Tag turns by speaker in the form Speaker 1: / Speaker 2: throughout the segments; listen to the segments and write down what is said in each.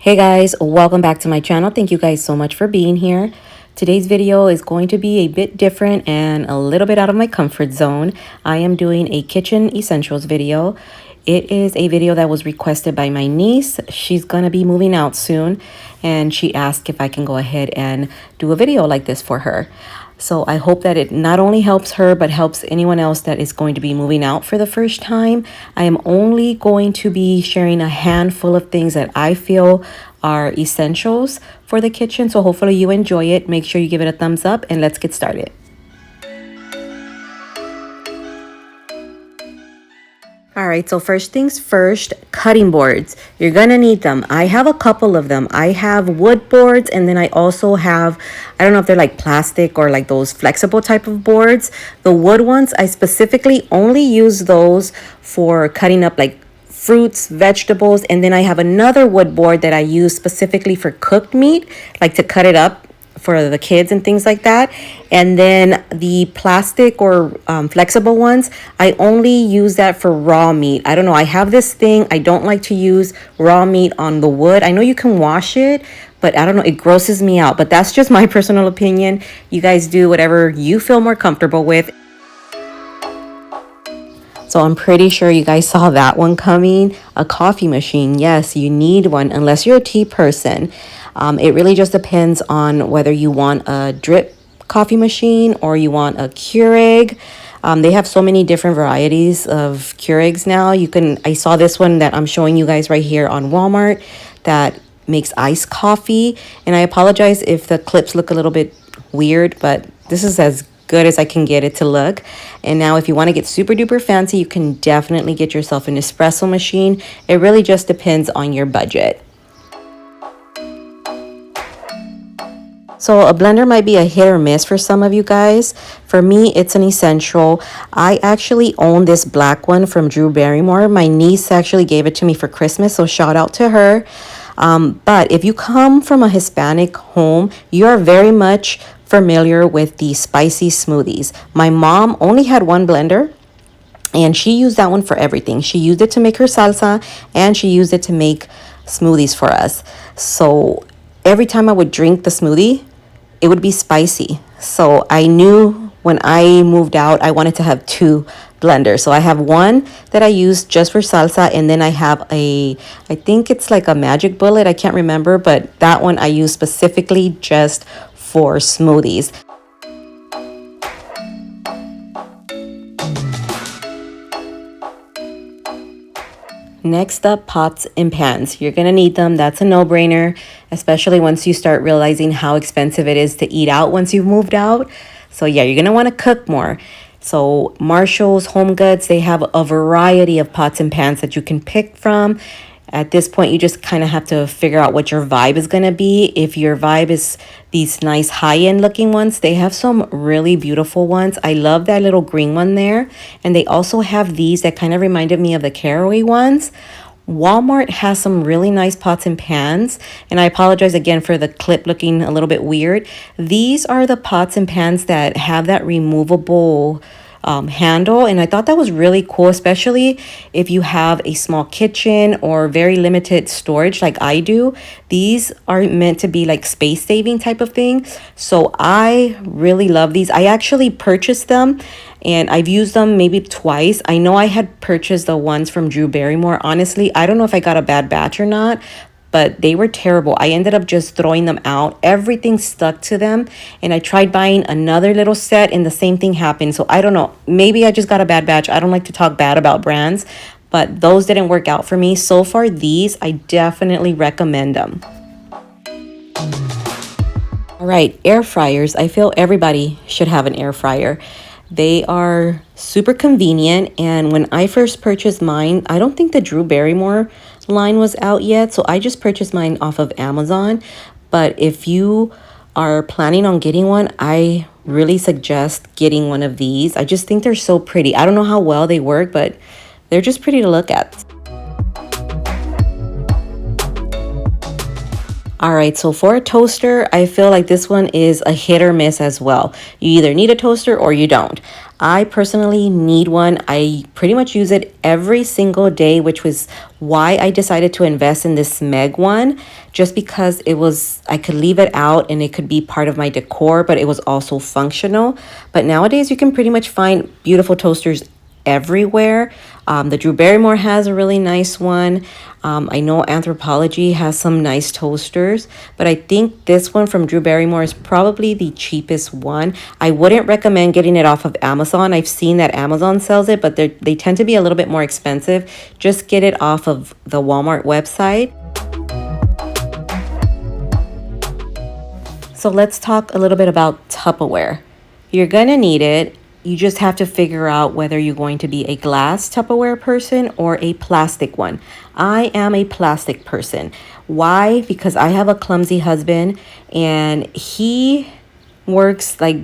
Speaker 1: Hey guys, welcome back to my channel. Thank you guys so much for being here. Today's video is going to be a bit different and a little bit out of my comfort zone. I am doing a kitchen essentials video. It is a video that was requested by my niece. She's gonna be moving out soon and she asked if I can go ahead and do a video like this for her. So I hope that it not only helps her, but helps anyone else that is going to be moving out for the first time. I am only going to be sharing a handful of things that I feel are essentials for the kitchen. So hopefully you enjoy it. Make sure you give it a thumbs up and let's get started. All right, so first things first, cutting boards. You're gonna need them. I have a couple of them. I have wood boards, and then I also have, I don't know if they're like plastic or like those flexible type of boards. The wood ones, I specifically only use those for cutting up like fruits, vegetables, and then I have another wood board that I use specifically for cooked meat, like to cut it up for the kids and things like that. And then the plastic or flexible ones, I only use that for raw meat. I don't know, I have this thing, I don't like to use raw meat on the wood. I know you can wash it, but I don't know, it grosses me out. But that's just my personal opinion. You guys do whatever you feel more comfortable with. So I'm pretty sure you guys saw that one coming. A coffee machine. Yes, you need one unless you're a tea person. It really just depends on whether you want a drip coffee machine or you want a Keurig. They have so many different varieties of Keurigs now. I saw this one that I'm showing you guys right here on Walmart that makes iced coffee. And I apologize if the clips look a little bit weird, but this is as good as I can get it to look. And now if you want to get super duper fancy, you can definitely get yourself an espresso machine. It really just depends on your budget. So a blender might be a hit or miss for some of you guys. For me, it's an essential. I actually own this black one from Drew Barrymore. My niece actually gave it to me for Christmas, so shout out to her. But if you come from a Hispanic home, you are very much familiar with the spicy smoothies. My mom only had one blender and she used that one for everything. She used it to make her salsa and she used it to make smoothies for us. So every time I would drink the smoothie, it would be spicy. So I knew when I moved out, I wanted to have two blenders. So I have one that I use just for salsa, and then I have I think it's like a magic bullet, I can't remember, but that one I use specifically just for smoothies. Next up, pots and pans. You're gonna need them. That's a no-brainer, especially once you start realizing how expensive it is to eat out once you've moved out. So yeah, you're gonna wanna cook more. So Marshall's, Home Goods, they have a variety of pots and pans that you can pick from. At this point, you just kind of have to figure out what your vibe is going to be. If your vibe is these nice high-end looking ones, they have some really beautiful ones. I love that little green one there. And they also have these that kind of reminded me of the caraway ones. Walmart has some really nice pots and pans. And I apologize again for the clip looking a little bit weird. These are the pots and pans that have that removable handle, and I thought that was really cool, especially if you have a small kitchen or very limited storage like I do. These are meant to be like space saving type of thing, so I really love these. I actually purchased them and I've used them maybe twice. I know I had purchased the ones from Drew Barrymore. Honestly, I don't know if I got a bad batch or not, but they were terrible. I ended up just throwing them out. Everything stuck to them. And I tried buying another little set and the same thing happened. So I don't know. Maybe I just got a bad batch. I don't like to talk bad about brands, but those didn't work out for me. So far, these, I definitely recommend them. All right, air fryers. I feel everybody should have an air fryer. They are super convenient. And when I first purchased mine, I don't think the Drew Barrymore line was out yet, so I just purchased mine off of Amazon. But if you are planning on getting one, I really suggest getting one of these. I just think they're so pretty. I don't know how well they work, but they're just pretty to look at. All right, so for a toaster, I feel like this one is a hit or miss as well. You either need a toaster or you don't. I personally need one. I pretty much use it every single day, which was why I decided to invest in this Meg one, just because I could leave it out and it could be part of my decor, but it was also functional. But nowadays you can pretty much find beautiful toasters everywhere. The Drew Barrymore has a really nice one. I know Anthropology has some nice toasters, but I think this one from Drew Barrymore is probably the cheapest one. I wouldn't recommend getting it off of Amazon. I've seen that Amazon sells it, but they tend to be a little bit more expensive. Just get it off of the Walmart website. So let's talk a little bit about Tupperware. You're gonna need it. You just have to figure out whether you're going to be a glass Tupperware person or a plastic one. I am a plastic person. Why? Because I have a clumsy husband and he works like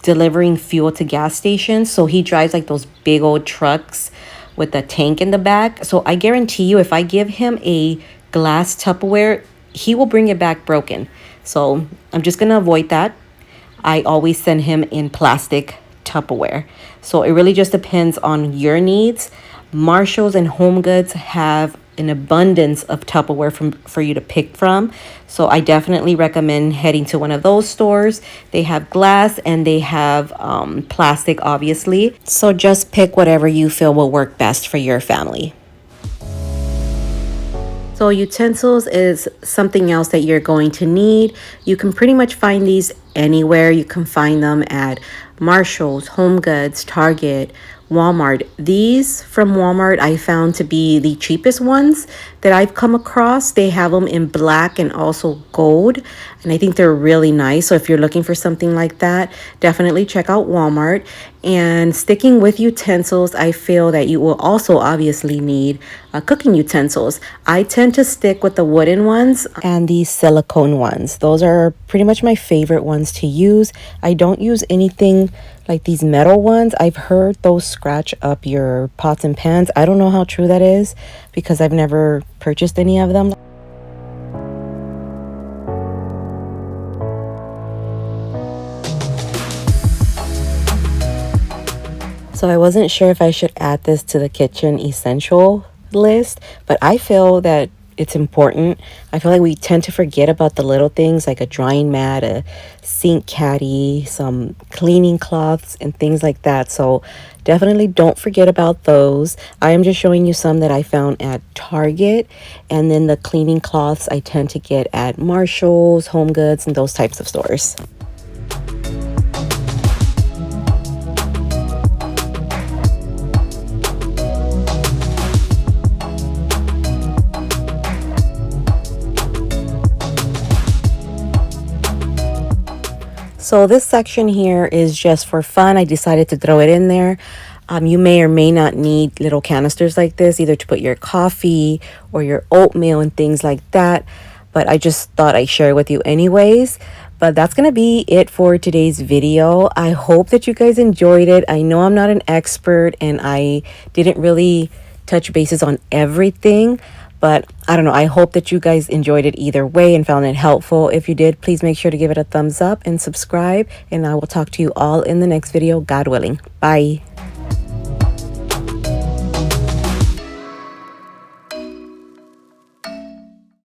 Speaker 1: delivering fuel to gas stations. So he drives like those big old trucks with a tank in the back. So I guarantee you, if I give him a glass Tupperware, he will bring it back broken. So I'm just going to avoid that. I always send him in plastic Tupperware. So it really just depends on your needs. Marshalls and Home Goods have an abundance of Tupperware for you to pick from. So I definitely recommend heading to one of those stores. They have glass and they have plastic, obviously. So just pick whatever you feel will work best for your family. So utensils is something else that you're going to need. You can pretty much find these anywhere. You can find them at Marshalls, Home Goods, Target, Walmart. These from Walmart I found to be the cheapest ones that I've come across. They have them in black and also gold, and I think they're really nice. So if you're looking for something like that, definitely check out Walmart. And sticking with utensils, I feel that you will also obviously need cooking utensils. I tend to stick with the wooden ones and the silicone ones. Those are pretty much my favorite ones to use. I don't use anything like these metal ones. I've heard those scratch up your pots and pans. I don't know how true that is because I've never purchased any of them. So I wasn't sure if I should add this to the kitchen essential list, but I feel that it's important. I feel like we tend to forget about the little things like a drying mat, a sink caddy, some cleaning cloths and things like that. So definitely don't forget about those. I am just showing you some that I found at Target, and then the cleaning cloths I tend to get at Marshalls, Home Goods, and those types of stores. So this section here is just for fun. I decided to throw it in there. You may or may not need little canisters like this, either to put your coffee or your oatmeal and things like that. But I just thought I'd share it with you anyways. But that's going to be it for today's video. I hope that you guys enjoyed it. I know I'm not an expert and I didn't really touch bases on everything. But I don't know, I hope that you guys enjoyed it either way and found it helpful. If you did, please make sure to give it a thumbs up and subscribe. And I will talk to you all in the next video, God willing. Bye.